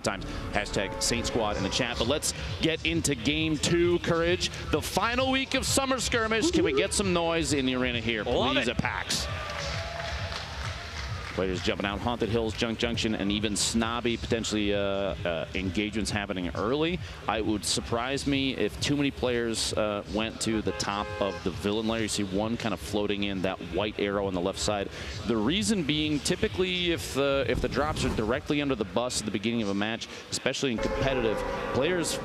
times. Hashtag Saint Squad in the chat. But let's get into game 2, Courage. The final week of Summer Skirmish. Can we get some noise in the arena here, please, at PAX? Players jumping out Haunted Hills, Junk Junction, and even Snobby, potentially engagements happening early. It would surprise me if too many players went to the top of the villain layer. You see one kind of floating in, that white arrow on the left side. The reason being, typically, if the drops are directly under the bus at the beginning of a match, especially in competitive, players,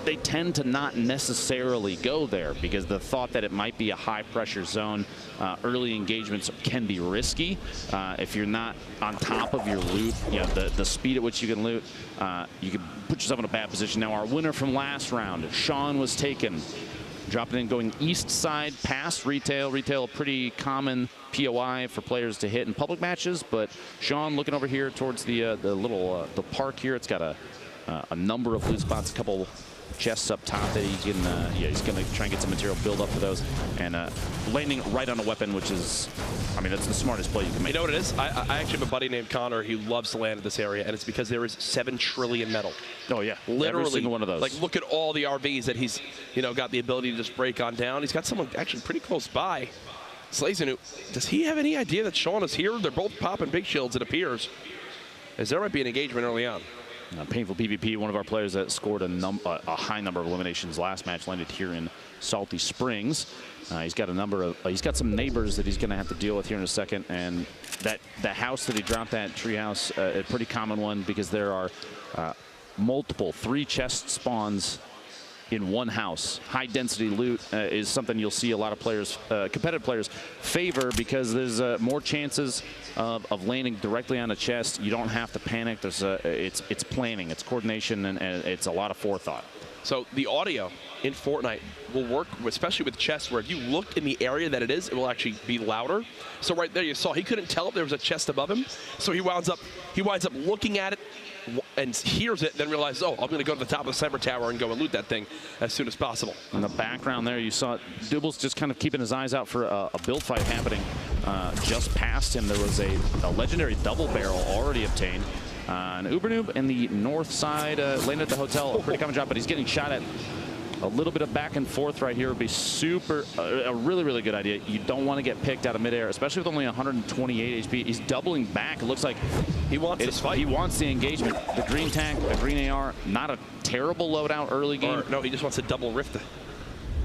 they tend to not necessarily go there because the thought that it might be a high-pressure zone, early engagements can be risky. If you're not on top of your loot, you know, the speed at which you can loot, you can put yourself in a bad position. Now, our winner from last round, Sean, was taken. Dropping in, going east side past Retail. Retail, a pretty common POI for players to hit in public matches, but Sean looking over here towards the little the park here. It's got a number of loot spots, a couple chests up top that he can, yeah, he's going to try and get some material build up for those, and landing right on a weapon, which is, I mean, that's the smartest play you can make. You know what it is? I actually have a buddy named Connor who loves to land at this area, and it's because there is 7 trillion metal. Oh yeah, literally every single one of those. Like, look at all the RVs that he's, you know, got the ability to just break on down. He's got someone actually pretty close by. Slazen, does he have any idea that Sean is here? They're both popping big shields, it appears, as there might be an engagement early on. Painful PvP, one of our players that scored a high number of eliminations last match, landed here in Salty Springs. He's got a number of, he's got some neighbors that he's going to have to deal with here in a second, and that house that he dropped, that treehouse, a pretty common one because there are multiple 3 chest spawns in one house. High density loot is something you'll see a lot of players, competitive players, favor because there's more chances of landing directly on a chest. You don't have to panic. There's it's planning, it's coordination, and it's a lot of forethought. So the audio in Fortnite will work, especially with chests, where if you look in the area that it is, it will actually be louder. So right there you saw he couldn't tell if there was a chest above him, so he winds up looking at it and hears it, then realizes, oh, I'm going to go to the top of the cyber tower and go and loot that thing as soon as possible. In the background there, you saw Double's just kind of keeping his eyes out for a build fight happening just past him. There was a legendary double barrel already obtained. An Ubernoob in the north side landed at the hotel. A pretty common job, but he's getting shot at. A little bit of back and forth right here would be super, a really, really good idea. You don't want to get picked out of midair, especially with only 128 HP. He's doubling back. It looks like he wants this fight. He wants the engagement. The green tank, the green AR, not a terrible loadout early game. No, he just wants to double rift.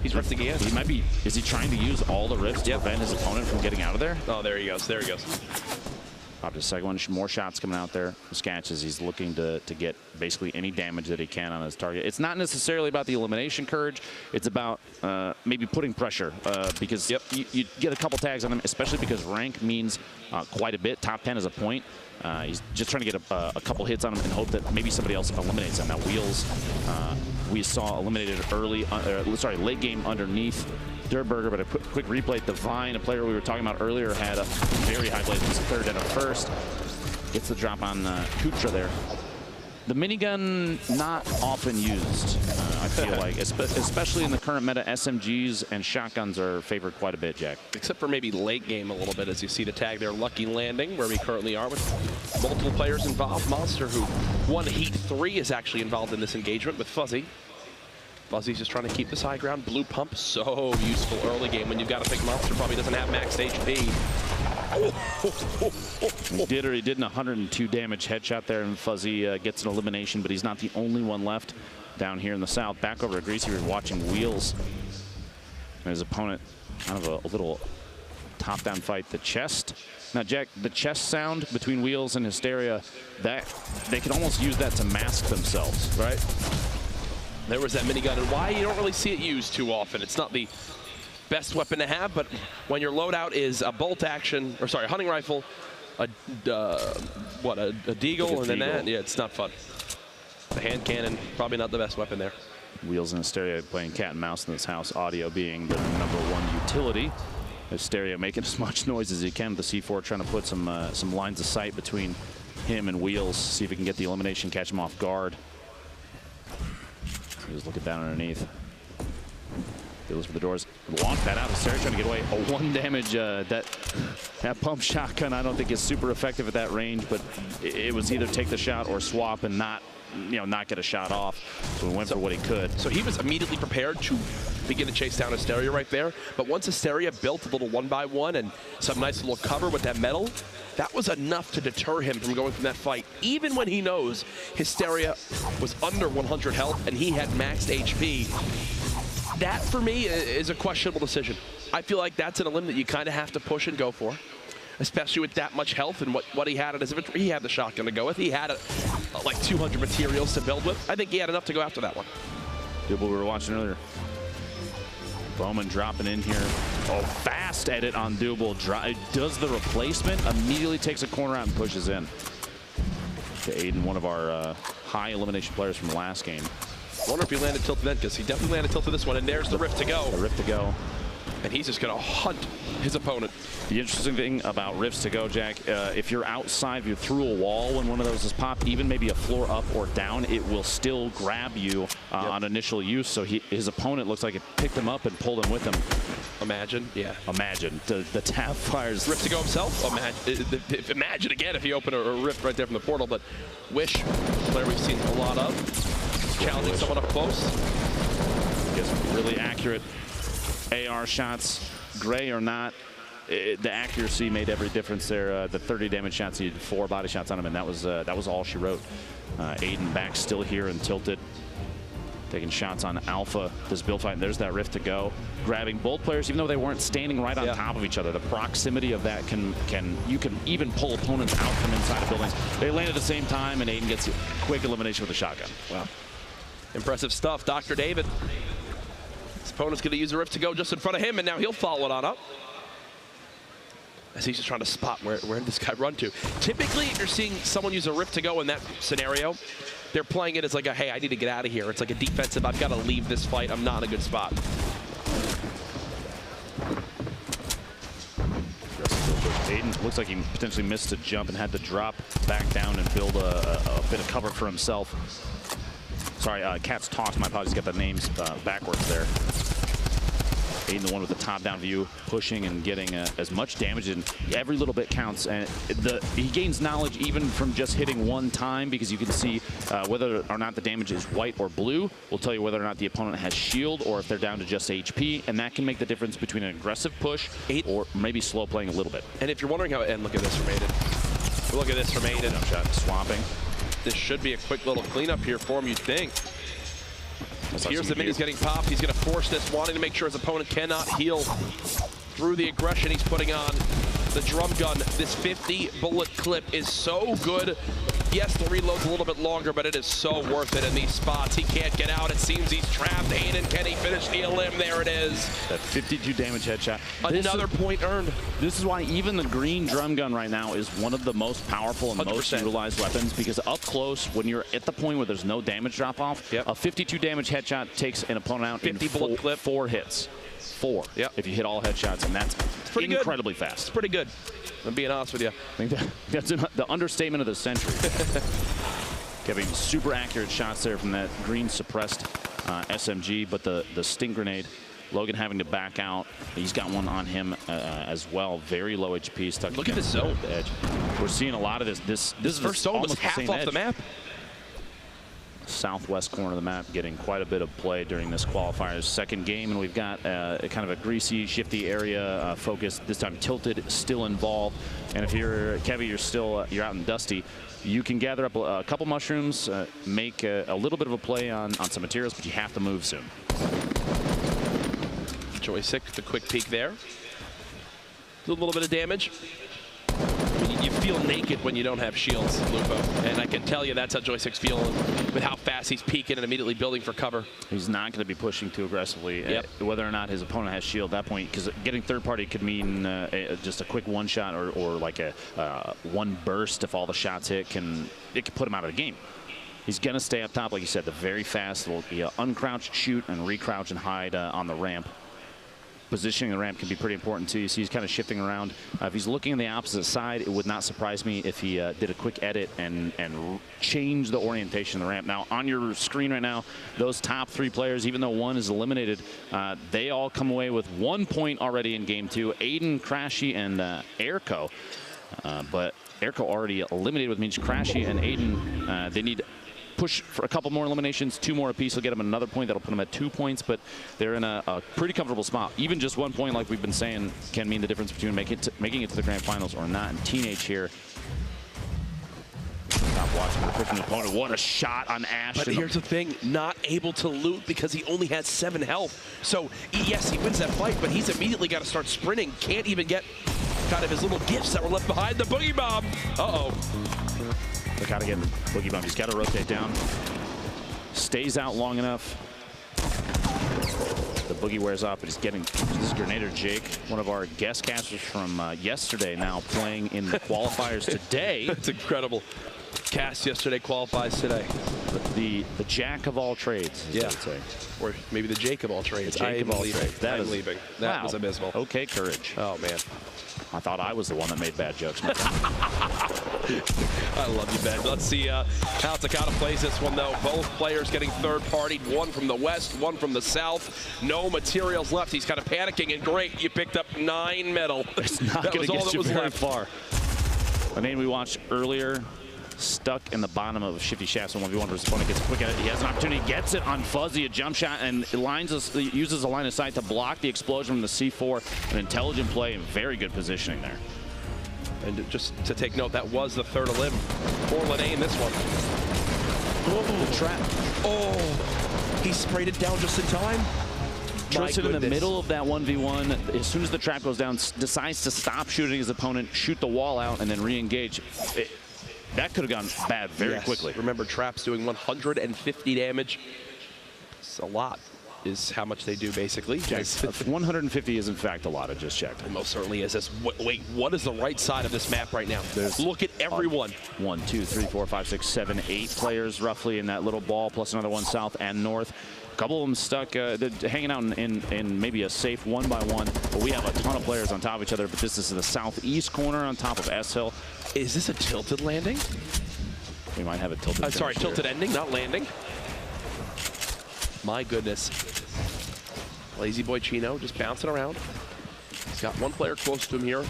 He's rifting again. He might be, is he trying to use all the rifts to prevent his opponent from getting out of there? Oh, there he goes, there he goes. Popped a second one, more shots coming out there. Sketch as he's looking to get basically any damage that he can on his target. It's not necessarily about the elimination, Courage. It's about maybe putting pressure because you get a couple tags on him, especially because rank means quite a bit. Top 10 is a point. He's just trying to get a couple hits on him and hope that maybe somebody else eliminates him. Now, Wheels, we saw eliminated early, late game underneath Dirtburger, but a quick replay. Divine, a player we were talking about earlier, had a very high blaze. It was a third and a first. Gets the drop on Kutra there. The minigun, not often used, I feel like, especially in the current meta. SMGs and shotguns are favored quite a bit, Jack. Except for maybe late game a little bit, as you see the tag there, Lucky Landing, where we currently are with multiple players involved. Monster, who won Heat 3, is actually involved in this engagement with Fuzzy. Fuzzy's just trying to keep this high ground. Blue pump, so useful early game when you've got to think Monster probably doesn't have max HP. He did an 102 damage headshot there, and Fuzzy gets an elimination, but he's not the only one left down here in the south. Back over to Greasy, we're watching Wheels. And his opponent, kind of a little top-down fight. The chest. Now, Jack, the chest sound between Wheels and Hysteria, that they can almost use that to mask themselves, right? There was that minigun, and why you don't really see it used too often. It's not the best weapon to have, but when your loadout is a bolt action, or sorry, a hunting rifle, a deagle, and then that, yeah, it's not fun. The hand cannon, probably not the best weapon there. Wheels and Hysteria playing cat and mouse in this house, audio being the #1 utility. Hysteria making as much noise as he can with the C4, trying to put some lines of sight between him and Wheels, see if he can get the elimination, catch him off guard. He was looking down underneath. Feels for the doors. Launch that out. Hysteria trying to get away. A 1 damage. That pump shotgun I don't think is super effective at that range, but it was either take the shot or swap and not not get a shot off. So we went for what he could. So he was immediately prepared to begin to chase down Hysteria right there. But once Hysteria built a little 1-by-1 and some nice little cover with that metal, that was enough to deter him from going from that fight, even when he knows Hysteria was under 100 health and he had maxed HP. That, for me, is a questionable decision. I feel like that's an elim that you kind of have to push and go for, especially with that much health and what he had at his inventory. He had the shotgun to go with. He had like 200 materials to build with. I think he had enough to go after that one. What we were watching earlier. Bowman dropping in here. Oh, fast edit on Double. Does the replacement, immediately takes a corner out and pushes in. To Aiden, one of our high elimination players from the last game. I wonder if he landed tilted then, because he definitely landed tilted this one, and there's the Rift to go. The Rift to go. And he's just going to hunt his opponent. The interesting thing about Rifts to go, Jack, if you're outside, you're through a wall when one of those is popped, even maybe a floor up or down, it will still grab you on initial use. So his opponent looks like it picked him up and pulled him with him. Imagine, yeah. Imagine. The Tfue Rift to go himself? Imagine again if he opened a Rift right there from the portal, but Wish, player we've seen a lot of, challenging someone up close. Gets really accurate AR shots, gray or not, the accuracy made every difference there. The 30 damage shots, he had 4 body shots on him, and that was all she wrote. Aiden back still here and tilted, taking shots on Alpha. This build fight, and there's that Rift to go. Grabbing both players, even though they weren't standing right on top of each other. The proximity of that you can even pull opponents out from inside of buildings. They land at the same time, and Aiden gets a quick elimination with a shotgun. Wow. Impressive stuff. Dr. David. His opponent's going to use a Rift to go just in front of him, and now he'll follow it on up. As he's just trying to spot where did this guy run to. Typically, if you're seeing someone use a Rift to go in that scenario, they're playing it as like a, hey, I need to get out of here. It's like a defensive, I've got to leave this fight. I'm not in a good spot. Aiden looks like he potentially missed a jump and had to drop back down and build a bit of cover for himself. Sorry, Cat's Toss, my apologies, got the names backwards there. Aiden, the one with the top-down view, pushing and getting as much damage, and every little bit counts. And he gains knowledge even from just hitting one time, because you can see whether or not the damage is white or blue will tell you whether or not the opponent has shield or if they're down to just HP, and that can make the difference between an aggressive push or maybe slow playing a little bit. And if you're wondering how, and look at this from Aiden. Look at this from Aiden. Jump shot, swamping. This should be a quick little cleanup here for him, you'd think. Here's the minis getting popped. He's going to force this, wanting to make sure his opponent cannot heal through the aggression he's putting on the drum gun. This 50-bullet clip is so good. Yes, the reload's a little bit longer, but it is so worth it in these spots. He can't get out. It seems he's trapped. Aiden, can he finish the elim? There it is. That 52 damage headshot. Another point earned. This is why even the green drum gun right now is one of the most powerful and 100%. most utilized weapons, because up close, when you're at the point where there's no damage drop-off, a 52 damage headshot takes an opponent out 50 in bullet clip. 4 hits. 4. If you hit all headshots, and that's incredibly fast. It's pretty good. I'm being honest with you. I think that's the understatement of the century. Getting super accurate shots there from that green suppressed SMG, but the stink grenade, Logan having to back out. He's got one on him as well. Very low HP, stuck. Look at the zone. The edge. We're seeing a lot of this. This first zone was half off the map. Southwest corner of the map getting quite a bit of play during this qualifiers kind of a greasy, shifty area focus. This time tilted, still involved. And if you're Kevy, you're out in Dusty, you can gather up a couple mushrooms, make a little bit of a play on some materials, but you have to move soon. Joystick, the quick peek there. A little bit of damage. You feel naked when you don't have shields, Lupo. And I can tell you that's how Joystick's feeling with how fast he's peeking and immediately building for cover. He's not going to be pushing too aggressively, whether or not his opponent has shield at that point, because getting third party could mean just a quick one shot or like a one burst if all the shots hit. It could put him out of the game. He's going to stay up top, like you said, the very fast little uncrouch, shoot, and recrouch and hide on the ramp. Positioning the ramp can be pretty important too. You see he's kind of shifting around. If he's looking on the opposite side, it would not surprise me if he did a quick edit and change the orientation of the ramp. Now on your screen right now, those top 3 players, even though one is eliminated, they all come away with 1 point already in game 2. Aiden, Crashy, and Airco. But Airco already eliminated, which means Crashy and Aiden, they need push for a couple more eliminations, 2 more apiece will get them another point. That'll put them at 2 points, but they're in a pretty comfortable spot. Even just 1 point, like we've been saying, can mean the difference between making it to the grand finals or not. And Teenage here, stop watching the pushing the opponent. What a shot on Ash. But here's the thing, not able to loot because he only has 7 health. So yes, he wins that fight, but he's immediately got to start sprinting. Can't even get kind of his little gifts that were left behind. The boogie bomb. Uh-oh. They gotta get the boogie bomb. He's got to rotate down. Stays out long enough. The boogie wears off, but he's getting this Grenader Jake, one of our guest casters from yesterday, now playing in the qualifiers today. That's incredible. Cast yesterday, qualifies today. The jack of all trades, as I would say. Or maybe the Jake of all trades. Jake of all trades. I'm leaving. That was abysmal. Okay, courage. Oh, man. I thought I was the one that made bad jokes. I love you, Ben. Let's see how Takata plays this one, though. Both players getting third-partied, one from the west, one from the south. No materials left. He's kind of panicking, and great, you picked up 9 metal. It's not going to get you very far. A name we watched earlier, stuck in the bottom of Shifty Shafts and 1v1 versus opponent, gets a quick at it. He has an opportunity, gets it on Fuzzy, a jump shot, and uses a line of sight to block the explosion from the C4. An intelligent play and very good positioning there. And just to take note, that was the third elim for Lene in this one. Oh, the trap. Oh, he sprayed it down just in time. Tristan in the middle of that 1v1, as soon as the trap goes down, decides to stop shooting his opponent, shoot the wall out, and then re-engage. That could have gone bad very quickly. Remember, traps doing 150 damage. It's a lot, is how much they do, basically. 150 is, in fact, a lot. I just checked. It most certainly is. Wait, what is the right side of this map right now? Look at everyone. 1, 2, 3, 4, 5, 6, 7, 8 players roughly in that little ball, plus another one south and north. A couple of them stuck, hanging out in maybe a safe 1-by-1. But we have a ton of players on top of each other. But this is the southeast corner on top of S Hill. Is this a tilted landing? We might have a tilted. Sorry, tilted ending, not landing. My goodness. Lazy boy Chino just bouncing around. He's got one player close to him here.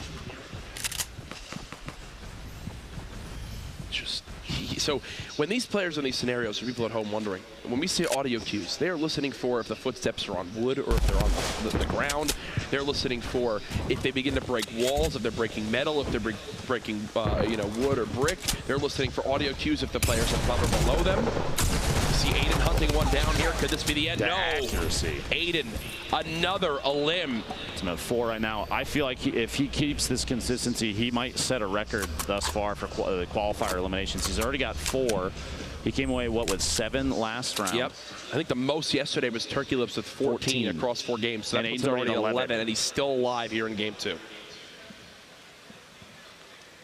So when these players in these scenarios, for people at home wondering, when we see audio cues, they are listening for if the footsteps are on wood or if they're on the ground. They're listening for if they begin to break walls, if they're breaking metal, if they're breaking wood or brick. They're listening for audio cues if the players are above or below them. You see Aiden hunting one down here. Could this be the end? The no. accuracy. Aiden, another elim. It's about 4 right now. I feel like if he keeps this consistency, he might set a record thus far for the qualifier eliminations. He's already got 4. He came away, with 7 last round? Yep. I think the most yesterday was Turkey Lips with 14 across 4 games. So that's already 11, and he's still alive here in game 2.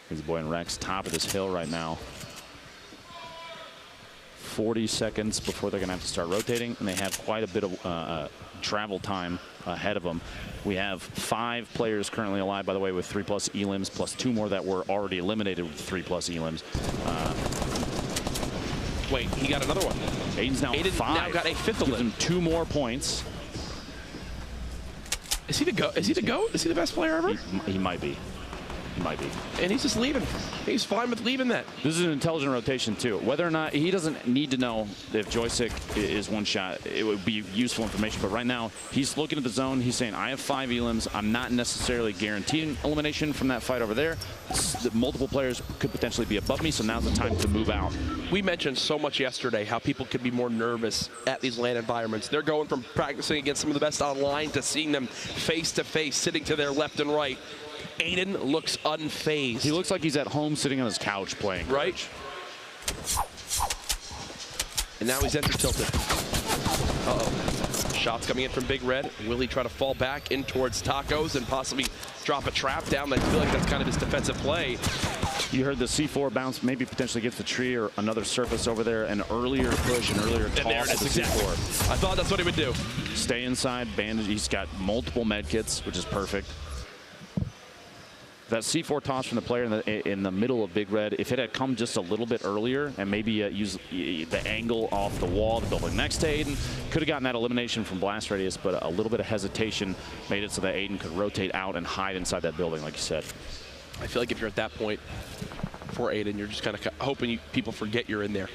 He's boy and Rex, top of this hill right now. 40 seconds before they're going to have to start rotating, and they have quite a bit of travel time ahead of them. We have 5 players currently alive, by the way, with 3+ elims, plus 2 more that were already eliminated with 3+ elims. Wait, he got another one. Aiden's now Aiden 5. now got a 5th elim. Gives him 2 more points. Is he the GOAT? Is he the GOAT? Is he the best player ever? He might be. He might be. And he's just leaving. He's fine with leaving that. This is an intelligent rotation, too. Whether or not he doesn't need to know if Joystick is one shot, it would be useful information. But right now, he's looking at the zone. He's saying, I have 5 elims. I'm not necessarily guaranteeing elimination from that fight over there. Multiple players could potentially be above me, so now's the time to move out. We mentioned so much yesterday how people could be more nervous at these LAN environments. They're going from practicing against some of the best online to seeing them face-to-face, sitting to their left and right. Aiden looks unfazed. He looks like he's at home sitting on his couch playing. Right. And now he's entered tilted. Uh-oh. Shots coming in from Big Red. Will he try to fall back in towards Tacos and possibly drop a trap down? I feel like that's kind of his defensive play. You heard the C4 bounce, maybe potentially gets the tree or another surface over there. An earlier push, an earlier toss. And there it is, exactly. C4. I thought that's what he would do. Stay inside, bandage. He's got multiple med kits, which is perfect. That C4 toss from the player in the middle of Big Red, if it had come just a little bit earlier and maybe use the angle off the wall, the building next to Aiden, could have gotten that elimination from blast radius, but a little bit of hesitation made it so that Aiden could rotate out and hide inside that building, like you said. I feel like if you're at that point for Aiden, you're just kind of hoping people forget you're in there.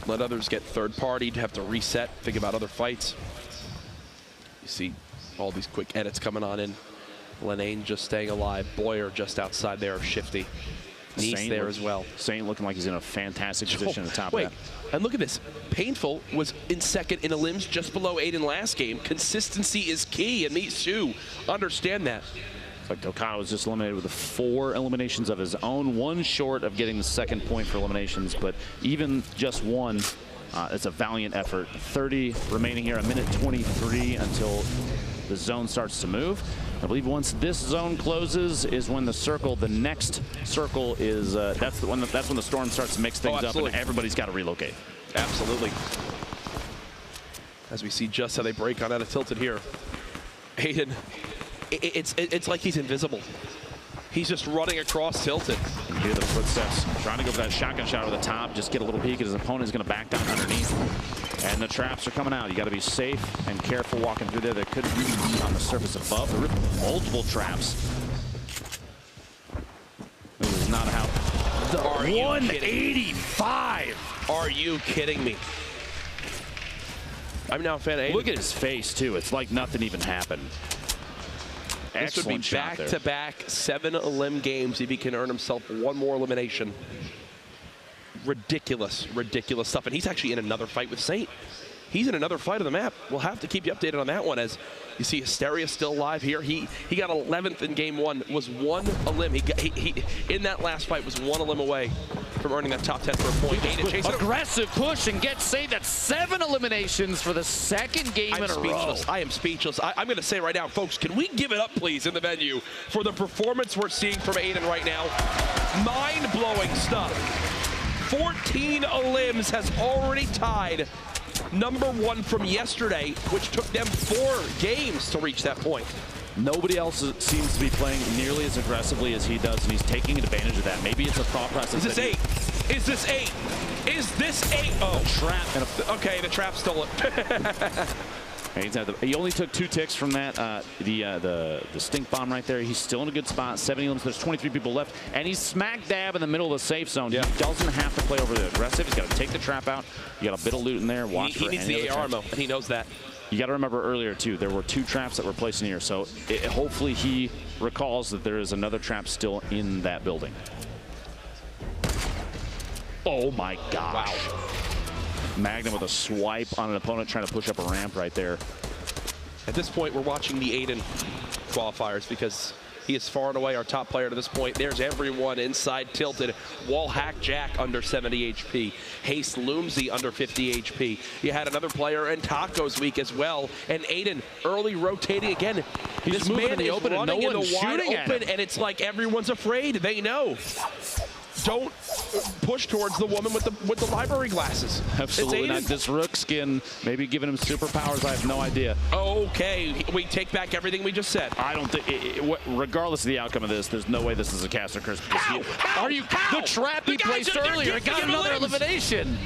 let others get third party to have to reset, think about other fights. You see all these quick edits coming on in. Lenane just staying alive. Boyer just outside there, Shifty. Nice there as well. Saint looking like he's in a fantastic position at the top wait, of that. And look at this. Painful was in second in elims just below Aiden last game. Consistency is key, and these two understand that. Like Daequan was just eliminated with 4 eliminations of his own, 1 short of getting the second point for eliminations, but even just 1, it's a valiant effort. 30 remaining here, 1:23 until the zone starts to move. I believe once this zone closes is when the next circle is, that's when the storm starts to mix things up and everybody's got to relocate. Absolutely. As we see just how they break on out of Tilted here. Aiden, it's like he's invisible. He's just running across Tilted. You hear the footsteps, trying to go for that shotgun shot over the top, just get a little peek, and his opponent is going to back down underneath. And the traps are coming out. You got to be safe and careful walking through there. There could be on the surface above. There are multiple traps. This is not how. 185. Are you kidding me? I'm now a fan of Aiden. Look at his face too. It's like nothing even happened. This would be back-to-back 7 elim games if he can earn himself 1 more elimination. Ridiculous, ridiculous stuff. And he's actually in another fight with Saint. He's in another fight of the map. We'll have to keep you updated on that one. As you see, Hysteria still alive here. He got 11th in game 1. Was 1 elim. He in that last fight was 1 elim away from earning that top 10 for a point. Aggressive push and get Saint. That's 7 eliminations for the second game in a row. I am speechless. I'm going to say right now, folks, can we give it up, please, in the venue for the performance we're seeing from Aiden right now? Mind-blowing stuff. 14 elims has already tied #1 from yesterday, which took them 4 games to reach that point. Nobody else seems to be playing nearly as aggressively as he does, and he's taking advantage of that. Maybe it's a thought process. Is this 8? Is this 8? Is this 8? Oh, trap. Okay, the trap stole it. He only took 2 ticks from that, the stink bomb right there. He's still in a good spot. 70 elims. There's 23 people left, and he's smack dab in the middle of the safe zone. Yeah. He doesn't have to play over the aggressive. He's got to take the trap out. You got a bit of loot in there. Watch for he needs the AR ammo, and he knows that. You got to remember earlier too, there were 2 traps that were placed in here. So hopefully he recalls that there is another trap still in that building. Oh my gosh. Wow. Magnum with a swipe on an opponent trying to push up a ramp right there. At this point, we're watching the Aiden qualifiers because he is far and away our top player to this point. There's everyone inside Tilted. Wall Hack Jack under 70 HP. Haste Loomsy under 50 HP. You had another player in Tacos Week as well. And Aiden early rotating again. He's this moving man in the is open running and no in the wide open, and it's like everyone's afraid. They know. Don't push towards the woman with the library glasses. Absolutely not. This Rook skin maybe giving him superpowers. I have no idea. Okay, we take back everything we just said. I don't think, regardless of the outcome of this, there's no way this is a caster curse. Are you? The trap he placed earlier got another elimination.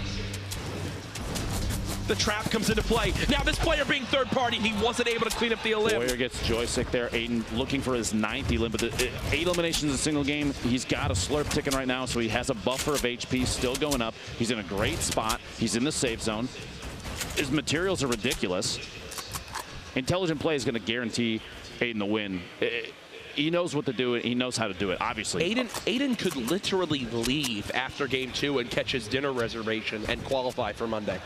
The trap comes into play. Now this player being third party, he wasn't able to clean up the elim. Boyer gets joystick there. Aiden looking for his 9th elim, but 8 eliminations in a single game. He's got a slurp ticking right now, so he has a buffer of HP still going up. He's in a great spot. He's in the safe zone. His materials are ridiculous. Intelligent play is going to guarantee Aiden the win. He knows what to do. He knows how to do it, obviously. Aiden could literally leave after game 2 and catch his dinner reservation and qualify for Monday.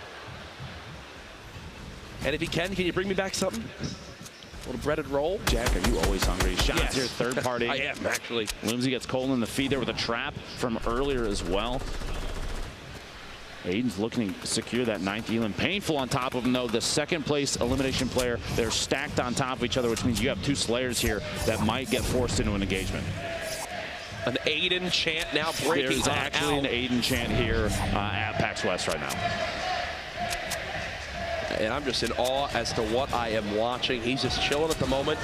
And if he can you bring me back something? A little breaded roll? Jack, are you always hungry? Shots here, third party. I am, actually. Loomsy gets Cole in the feed there with a trap from earlier as well. Aiden's looking to secure that 9th elim. Painful on top of him, though. The second place elimination player, they're stacked on top of each other, which means you have 2 Slayers here that might get forced into an engagement. An Aiden chant now breaking. There's actually an Aiden chant here at PAX West right now. And I'm just in awe as to what I am watching. He's just chilling at the moment.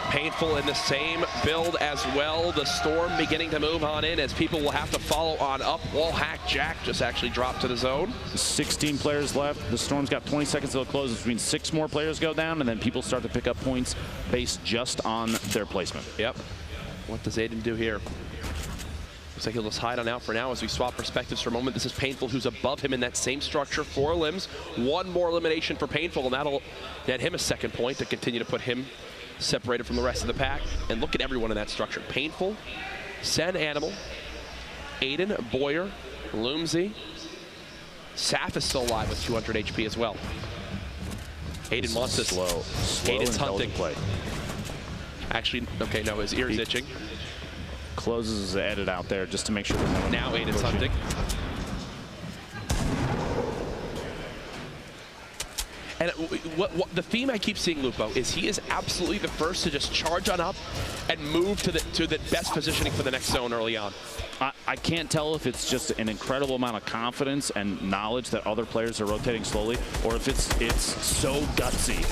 Painful in the same build as well. The storm beginning to move on in as people will have to follow on up. Wall Hack Jack just actually dropped to the zone. 16 players left. The storm's got 20 seconds till it closes, which means 6 more players go down, and then people start to pick up points based just on their placement. Yep. What does Aiden do here? Looks like he'll just hide on out for now as we swap perspectives for a moment. This is Painful, who's above him in that same structure. 4 limbs, 1 more elimination for Painful, and that'll net him a second point to continue to put him separated from the rest of the pack. And look at everyone in that structure. Painful, Sen, Animal, Aiden, Boyer, Loomsy. Saf is still alive with 200 HP as well. Aiden wants this. Slow Aiden's hunting. play. Actually, okay, no, his ear's itching. Closes his edit out there just to make sure. Now Aiden's hunting. And what the theme I keep seeing, Lupo, is he is absolutely the first to just charge on up and move to the best positioning for the next zone early on. I can't tell if it's just an incredible amount of confidence and knowledge that other players are rotating slowly, or if it's so gutsy.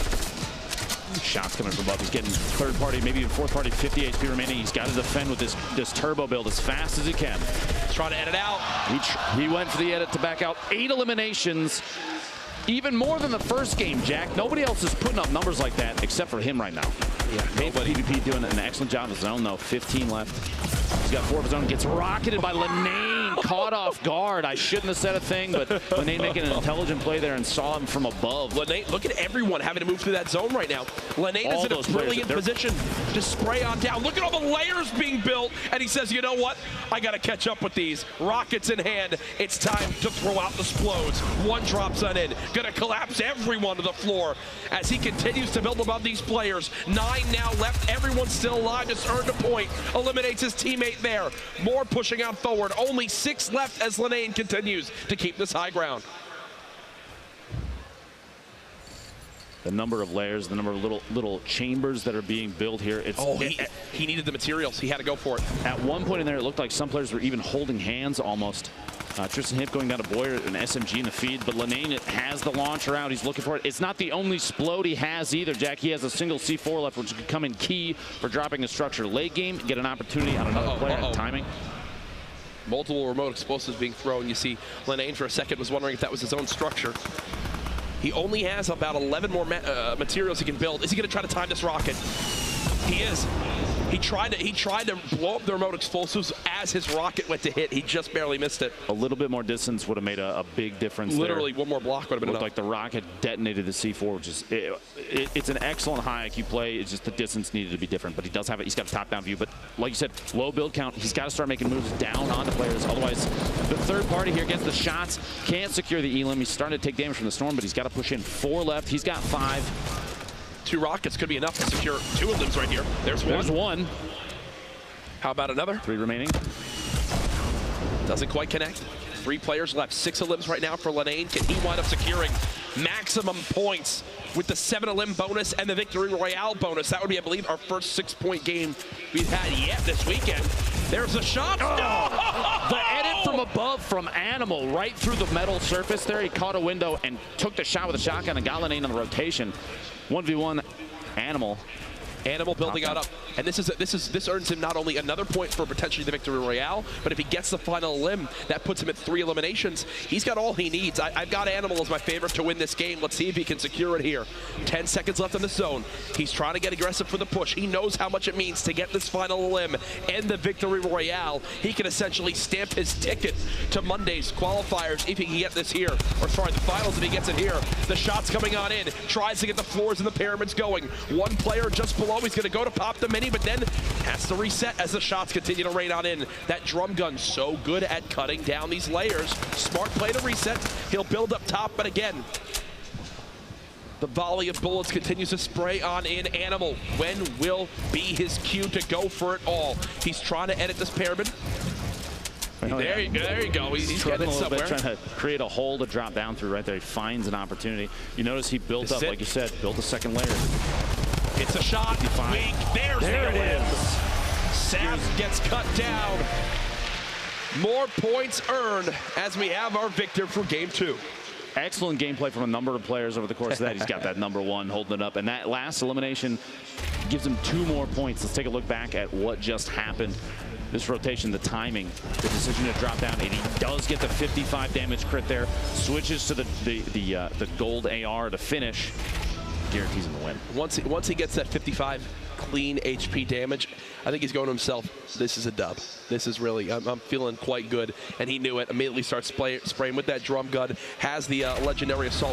Shots coming from above. He's getting third party, maybe even fourth party, 50 HP remaining. He's got to defend with this turbo build as fast as he can. He's trying to edit out. He went for the edit to back out. 8 eliminations. Even more than the first game, Jack. Nobody else is putting up numbers like that except for him right now. Yeah, nobody. PvP doing an excellent job of his own, though. 15 left. He's got 4 of his own. Gets rocketed by Lenane. Caught off guard. I shouldn't have said a thing, but Lenane making an intelligent play there and saw him from above. Lenane, look at everyone having to move through that zone right now. Lenane is in a brilliant position to spray on down. Look at all the layers being built, and he says, you know what? I got to catch up with these. Rockets in hand. It's time to throw out the splodes. 1 drops on in. Gonna collapse everyone to the floor as he continues to build above these players. 9 now left. Everyone's still alive. Just earned a point. Eliminates his teammate there. More pushing out forward. Only 6 left as Lenane continues to keep this high ground. The number of layers, the number of little chambers that are being built here. He needed the materials. He had to go for it. At one point in there, it looked like some players were even holding hands almost. Tristan Hip going down to Boyer, an SMG in the feed, but Lenane has the launcher out. He's looking for it. It's not the only explode he has either, Jack. He has a single C4 left, which could come in key for dropping a structure late game, get an opportunity on another player at timing. Multiple remote explosives being thrown. You see, Lenane for a second was wondering if that was his own structure. He only has about 11 more materials he can build. Is he going to try to time this rocket? He is. He tried to blow up the remote explosives as his rocket went to hit. He just barely missed it. A little bit more distance would have made a big difference. Literally, there. one more block would have been enough. Looked like the rocket detonated the C4, which is it's an excellent high IQ play. It's just the distance needed to be different, but he does have it. He's got a top-down view, but like you said, low build count. He's got to start making moves down on the players. Otherwise, the third party here gets the shots, can't secure the elim. He's starting to take damage from the storm, but he's got to push in. 4 left. He's got 5. 2 rockets could be enough to secure 2 of them right here. There's one. How about another? 3 remaining. Doesn't quite connect. 3 players left. 6 elims right now for Lenane. Can he wind up securing maximum points with the 7 elim bonus and the Victory Royale bonus? That would be, I believe, our first 6-point game we've had yet this weekend. There's a shot. Oh! The edit from above from Animal right through the metal surface there. He caught a window and took the shot with a shotgun and got Lenane on the rotation. 1v1 Animal. Animal building out up, and this earns him not only another point for potentially the Victory Royale, but if he gets the final elim, that puts him at 3 eliminations. He's got all he needs. I've got Animal as my favorite to win this game. Let's see if he can secure it here. 10 seconds left in the zone. He's trying to get aggressive for the push. He knows how much it means to get this final elim and the Victory Royale. He can essentially stamp his ticket to Monday's qualifiers if he can get this here, or sorry, the finals if he gets it here. The shot's coming on in. Tries to get the floors and the pyramids going. 1 player just below. He's going to go to pop the mini, but then has to reset as the shots continue to rain on in. That drum gun so good at cutting down these layers. Smart play to reset. He'll build up top, but again, the volley of bullets continues to spray on in. Animal, when will be his cue to go for it all? He's trying to edit this pyramid. There you go. He's getting it somewhere. Trying to create a hole to drop down through right there. He finds an opportunity. You notice he built up, like you said, built a second layer. It's a shot. Weak. There it is. Saf gets cut down. More points earned as we have our victor for game 2. Excellent gameplay from a number of players over the course of that. He's got that #1 holding it up. And that last elimination gives him 2 more points. Let's take a look back at what just happened. This rotation, the timing, the decision to drop down, and he does get the 55 damage crit there. Switches to the gold AR to finish. Guarantees him the win. Once he gets that 55 clean HP damage. I think he's going to himself, this is a dub. This is really, I'm feeling quite good. And he knew it, immediately starts spraying with that drum gun, has the legendary assault